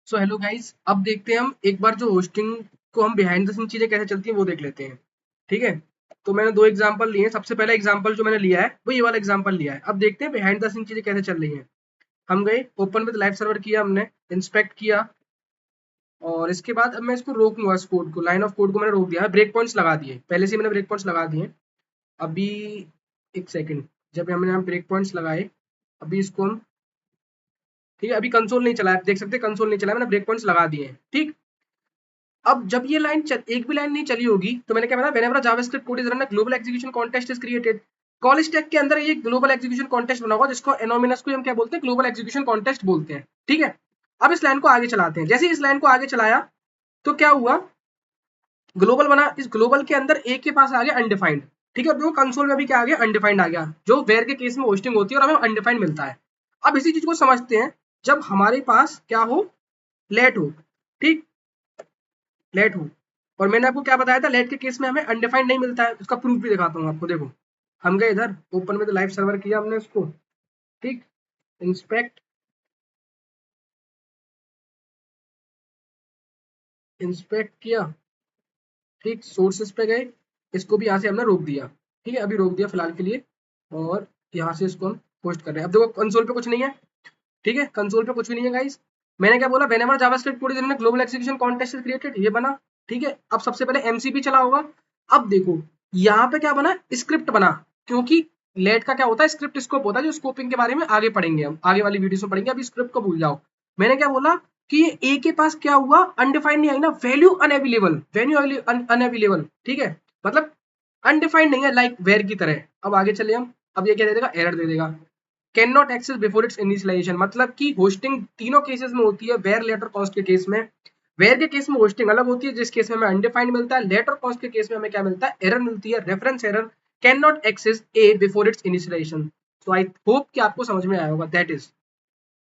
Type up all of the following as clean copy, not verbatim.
So hello guys, अब देखते हैं हम एक बार जो होस्टिंग को हम बिहाइंड द सीन चीजें कैसे चलती हैं वो देख लेते हैं। ठीक है, तो मैंने दो एग्जांपल लिए हैं। सबसे पहला एग्जांपल जो मैंने लिया है वो ये वाला एग्जांपल लिया है। अब देखते हैं बिहाइंड द सीन चीजें कैसे चल रही हैं। हम गए ओपन विद लाइव सर्वर किया, हमने इंस्पेक्ट किया और इसके बाद अब मैं इसको रोकूंगा, इस कोड को, लाइन ऑफ कोड को मैंने रोक दिया है। ब्रेक पॉइंट्स लगा दिए, पहले से मैंने ब्रेक पॉइंट्स लगा दिए। अभी एक सेकेंड, जब हमने यहाँ ब्रेक पॉइंट्स लगाए, अभी इसको हम, ठीक है, अभी कंसोल नहीं चला है, आप देख सकते हैं कंसोल नहीं चला है, मैंने ब्रेक पॉइंट्स लगा दिए हैं। ठीक, अब जब ये लाइन एक भी लाइन नहीं चली होगी तो मैंने क्या बताया, whenever JavaScript code is run global execution contest is created. Call stack के अंदर ये ग्लोबल एग्जीक्यूशन कॉन्टेस्ट बना होगा, जिसको एनोमिनस को हम क्या बोलते हैं, ग्लोबल एग्जीक्यूशन कॉन्टेस्ट बोलते हैं। ठीक है, अब इस लाइन को आगे चलाते हैं। जैसे इस लाइन को आगे चलाया तो क्या हुआ, ग्लोबल बना, इस ग्लोबल के अंदर ए के पास आ गया अनडिफाइंड। ठीक है, तो कंसोल में भी क्या आ गया, अनडिफाइंड आ गया, जो वेयर के केस में होस्टिंग होती है और हमें अनडिफाइंड मिलता है। अब इसी चीज को समझते हैं जब हमारे पास क्या हो, लेट हो। ठीक, लेट हो, और मैंने आपको क्या बताया था, लेट के केस में हमें अनडिफाइंड नहीं मिलता है। उसका प्रूफ भी दिखाता हूँ आपको। देखो, हम गए इधर ओपन में, तो लाइव सर्वर किया हमने इसको। ठीक, इंस्पेक्ट, इंस्पेक्ट किया। ठीक, सोर्सेस पे गए, इसको भी यहाँ से हमने रोक दिया। ठीक है, अभी रोक दिया फिलहाल के लिए, और यहाँ से इसको हम पोस्ट कर रहे हैं। अब देखो कंसोल पे कुछ नहीं है। ठीक है, कंसोल पे कुछ भी नहीं है गाइस। मैंने क्या बोला, whenever JavaScript code is run global execution contest is created, ये बना। ठीक है, अब सबसे पहले एमसीपी चला होगा। अब देखो यहाँ पे क्या बना, स्क्रिप्ट बना, क्योंकि लेट का क्या होता है, स्क्रिप्ट स्कोप होता है, जो स्कोपिंग के बारे में आगे पढ़ेंगे, हम आगे वाली वीडियो में पढ़ेंगे, अभी स्क्रिप्ट को भूल जाओ। मैंने क्या बोला कि ये ए के पास क्या हुआ, अनडिफाइंड नहीं आई ना, वैल्यू अनअवेलेबल, वैल्यू अनअवेलेबल। ठीक है, मतलब अनडिफाइंड नहीं है, लाइक वेयर की तरह। अब आगे चले हम, अब ये क्या दे देगा, एरर दे देगा, can not access before its initialization. मतलब कि होस्टिंग तीनों केसेस में होती है, वेयर, लेट और कॉस्ट के केस में। वेयर के केस में होस्टिंग अलग होती है, जिस केस में हमें अनडिफाइंड मिलता है। लेट और कॉस्ट के केस में हमें क्या मिलता है, एरर मिलती है, reference error, can not access a before its initialization. So I hope कि आपको समझ में आया होगा। That is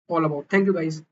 all about. Thank you guys.